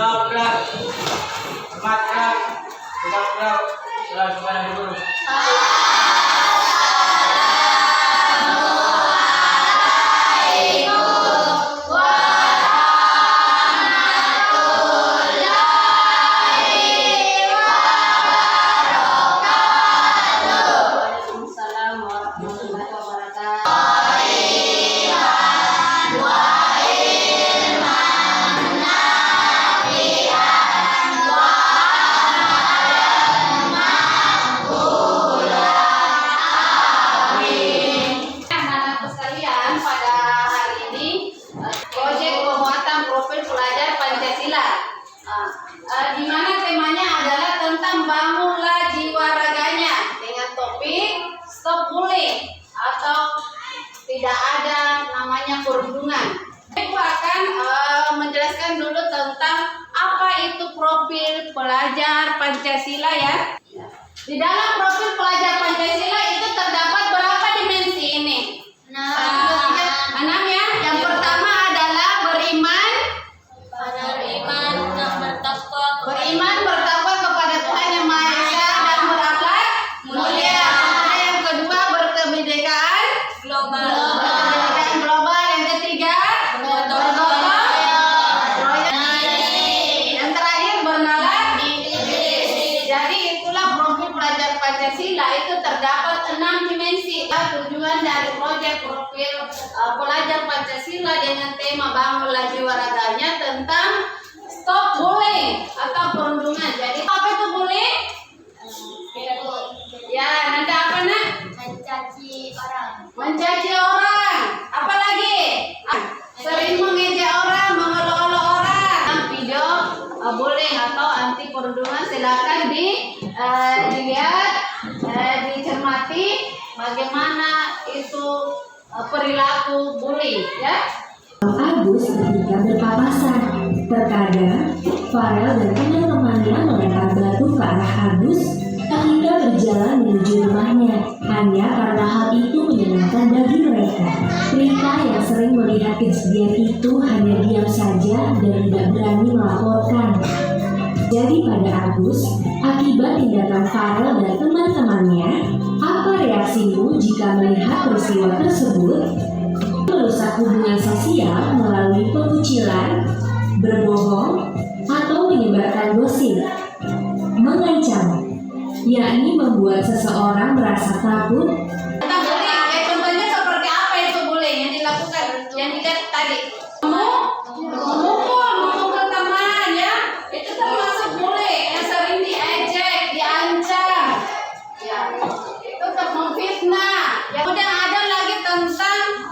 Stop, gerak. Cepat, gerak. Gerak, gerak. Gerak kepada guru. Di mana temanya adalah tentang bangunlah jiwa raganya dengan topik stop bullying atau tidak ada namanya perundungan. Aku akan menjelaskan dulu tentang apa itu profil pelajar Pancasila ya. Di dalam profil pelajar Pancasila itu terdapat berapa dimensi ini? 6 ya. Yang pertama adalah beriman bertakwa kepada Tuhan Yang Maha Esa dan berakhlak mulia. Yang kedua berkebinekaan global. Yang ketiga bergotong royong. Yang terakhir bernalar diri. Jadi itulah profil pelajar Pancasila, itu terdapat 6 dimensi. Tujuan dari proyek profil pelajar Pancasila dengan tema bangunlah jiwa raganya tentang stop bullying atau perundungan. Jadi apa itu bullying? Ya, nanti apa nak? Mencaci orang. Apa lagi? Sering mengejek orang, mengolok-olok orang. Video bullying atau anti perundungan silakan dilihat, dicermati bagaimana itu perilaku bullying ya. Agus ketika berpapasan. Terkadang, Farel dan teman-temannya melempar batu ke arah Agus ketika berjalan menuju rumahnya, hanya karena hal itu menyenangkan bagi mereka. Rita yang sering melihat kejadian itu hanya diam saja dan tidak berani melaporkan. Jadi pada Agus, akibat tindakan Farel dan teman-temannya, apa reaksimu jika melihat peristiwa tersebut? Merusak hubungan sosial melalui pengucilan, berbohong, atau menyebarkan gosip, mengancam, yakni membuat seseorang merasa takut. Contohnya seperti apa itu bullying yang dilakukan? Yang dilihat tadi, memukul teman ya, itu termasuk bullying yang sering diejek, diancam, ya, itu memfitnah. Yang udah ada lagi tentang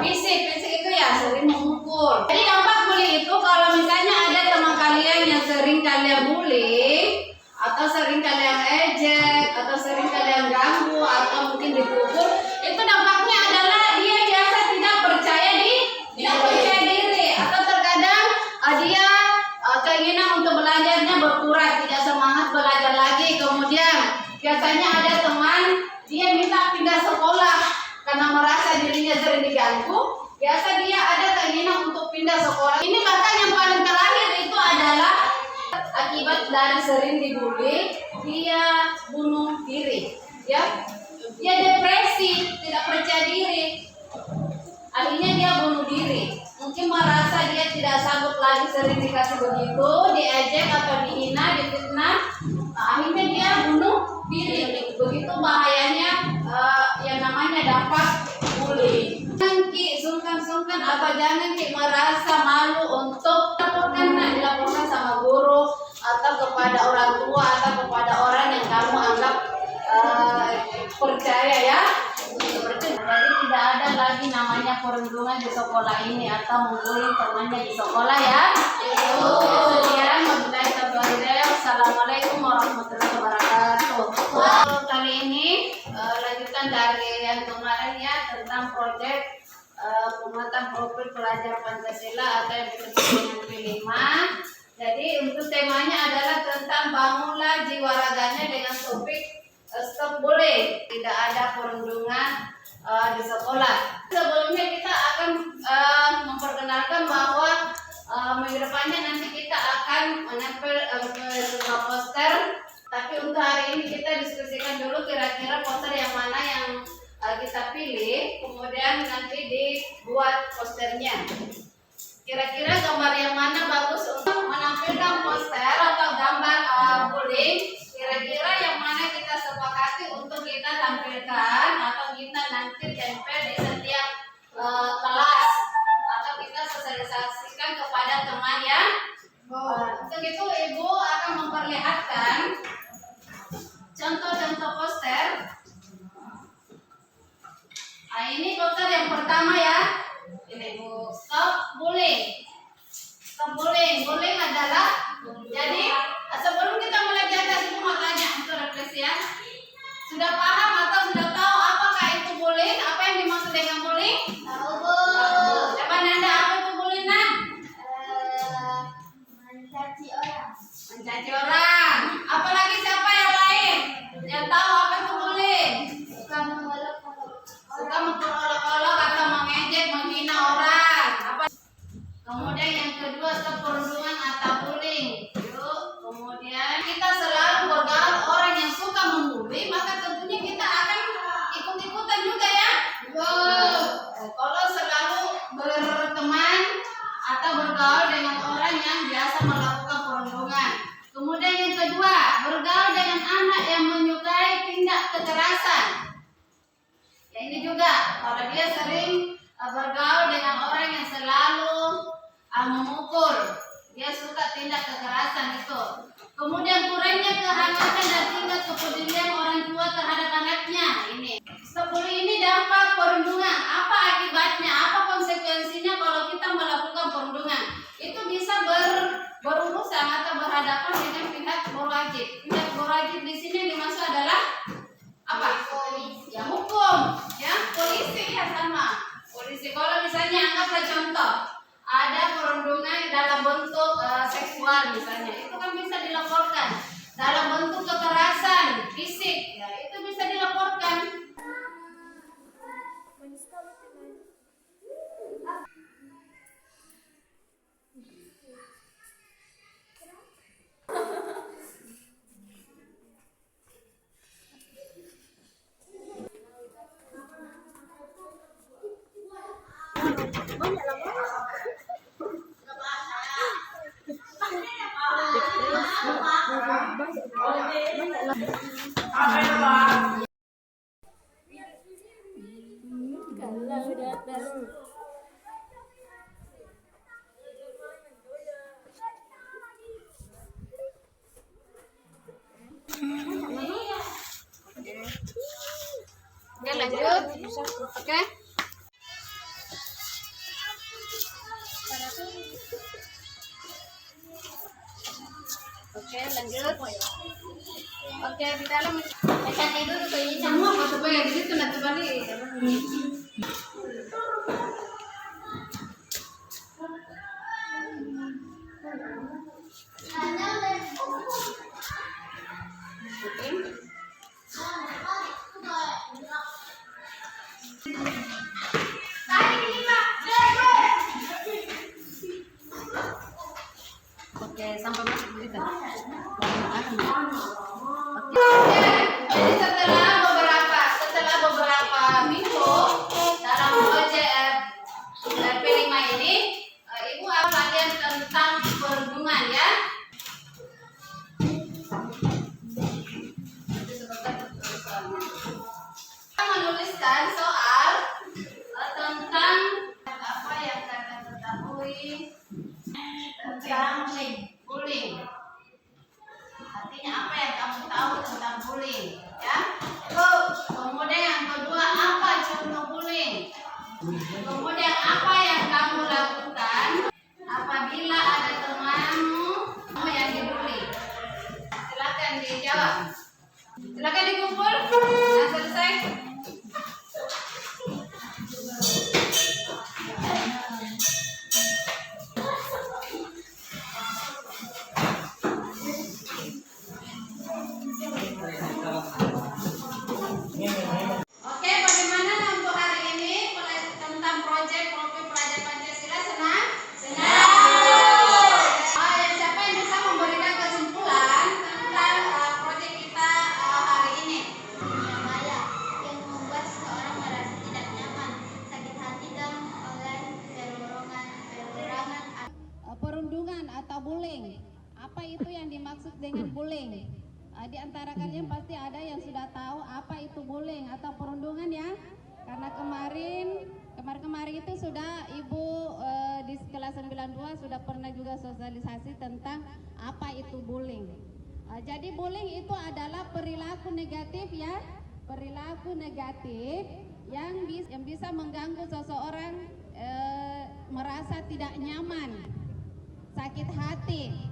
fisik itu ya sering memukul. Jadi dampak bullying itu kalau misalnya ada teman kalian yang sering kalian bully atau sering kalian ejek atau sering kalian ganggu atau mungkin dipukul, itu dampaknya adalah dia biasa tidak percaya diri atau terkadang dia keinginan untuk belajarnya berkurang, tidak semangat belajar lagi. Kemudian biasanya ada teman dia minta pindah sekolah karena merasa dirinya sering diganggu. Biasa dia ada keinginan untuk pindah sekolah. Ini bahkan yang paling terakhir itu adalah akibat dari sering dibully, dia bunuh diri, ya. Dia depresi, tidak percaya diri. Akhirnya dia bunuh diri. Mungkin merasa dia tidak sanggup lagi sering dikasih begitu, diejek atau dihina, difitnah. Akhirnya dia bunuh diri. Begitu bahayanya yang namanya dampak bullying. Sungkan atau jangan merasa malu untuk dilaporkan sama guru atau kepada orang tua atau kepada orang yang kamu anggap percaya ya. Jadi tidak ada lagi namanya perundungan di sekolah ini atau membuli temannya di sekolah ya. Sekian wabillahi taufiq. Assalamualaikum warahmatullahi wabarakatuh. Kali ini lanjutan dari yang kemarin ya tentang proyek penguatan profil pelajar Pancasila atau yang disebut dengan P5. Jadi untuk temanya adalah tentang bangunlah jiwa raganya dengan topik stop bullying, tidak ada perundungan di sekolah. Sebelumnya kita akan memperkenalkan bahwa minggu depannya nanti kita akan posternya. Kira-kira gambar yang mana bagus untuk menampilkan poster atau gambar bullying? Kira-kira yang mana kita sepakati untuk kita tampilkan atau kita nanti tempel di setiap kelas atau kita sosialisasikan kepada teman ya. Untuk itu Ibu akan memperlihatkan contoh-contoh poster. Nah, ini poster yang pertama ya. Ini Bu, stop bullying. Stop bullying. Bullying adalah, jadi sebelum kita mulai di atas Ibu mau tanya untuk refleksi ya. Sudah paham atau sudah tahu apakah itu bullying? Apa yang dimaksud dengan bullying? Tahu Bu. Coba Nanda, apa itu bullying Nak? Mencaci orang. Mencaci orang. Apalagi siapa yang lain yang tahu apa itu bullying? Suka mengolok-olok. Suka mengolok-olok atau mengejek, menghina orang. Apa? Kemudian yang kedua, perundungan atau bullying. Yuk, kemudian kita selalu bergaul orang yang suka membuli, maka tentunya kita akan ikut-ikutan juga ya. Kalau selalu berteman atau bergaul dengan orang yang biasa melakukan perundungan. Kemudian yang kedua, bergaul dengan anak yang menyukai tindak kekerasan. Ya, ini juga kalau dia sering bergaul dengan orang yang selalu memukul, dia suka tindak kekerasan itu. Kemudian kurangnya kehangatan dan tingkat kepedulian orang tua terhadap anaknya. Ini seperti ini dampak perundungan. Apa akibatnya? Apa konsekuensinya kalau kita melakukan perundungan? Itu bisa berurusan atau berhadapan dengan pihak berwajib. Pihak berwajib di sini dimaksud adalah apa? Ya hukum, ya polisi ya sama. Polisi kalau misalnya anggaplah contoh ada perundungan dalam bentuk seksual misalnya, itu kan bisa dilaporkan. Dalam bentuk kekerasan fisik, ya itu bisa dilaporkan. Oke, lanjut. Oke. Oke, lanjut. Oke, di dalam ikan itu kayaknya semua foto bayar di situ nanti balik. Oke, sampai masuk di situ. Jadi setelah beberapa minggu dalam OJR P5 ini, Ibu akan latihan tentang perundungan ya. Kita menuliskan soal tentang apa yang kalian ketahui tentang bullying. Artinya apa yang kamu tahu tentang bullying, ya? Kemudian yang kedua, apa contoh bullying? Kemudian apa yang kamu lakukan apabila ada temanmu yang dibully? Silakan dijawab. Silakan dikumpul. Nah, selesai. bullying. Di antara kalian pasti ada yang sudah tahu apa itu bullying atau perundungan ya. Karena kemarin itu sudah Ibu di kelas 92 sudah pernah juga sosialisasi tentang apa itu bullying. Jadi bullying itu adalah perilaku negatif ya, perilaku negatif yang bisa mengganggu seseorang merasa tidak nyaman, sakit hati.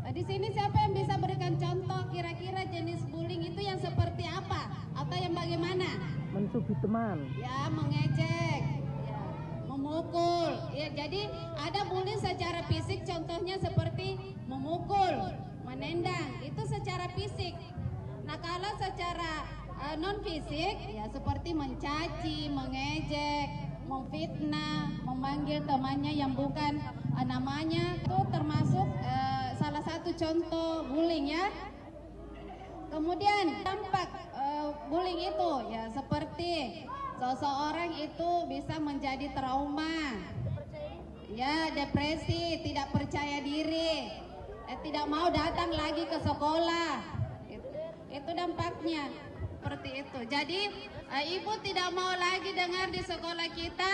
Di sini siapa yang bisa berikan contoh kira-kira jenis bullying itu yang seperti apa atau yang bagaimana? Mensubi teman. Ya, mengejek, ya, memukul. Ya, jadi ada bullying secara fisik, contohnya seperti memukul, menendang, itu secara fisik. Nah, kalau secara non fisik, ya seperti mencaci, mengejek, memfitnah, memanggil temannya yang bukan namanya, itu termasuk salah satu contoh bullying ya. Kemudian dampak bullying itu ya seperti seseorang itu bisa menjadi trauma, ya depresi, tidak percaya diri, tidak mau datang lagi ke sekolah. Itu dampaknya seperti itu. Jadi ibu tidak mau lagi dengar di sekolah kita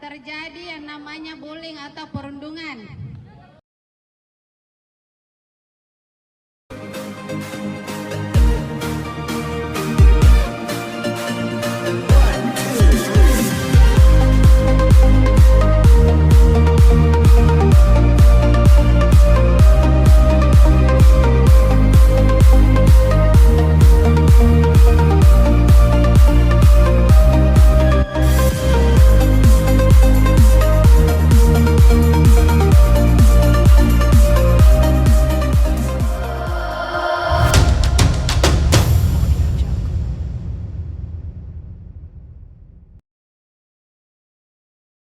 terjadi yang namanya bullying atau perundungan.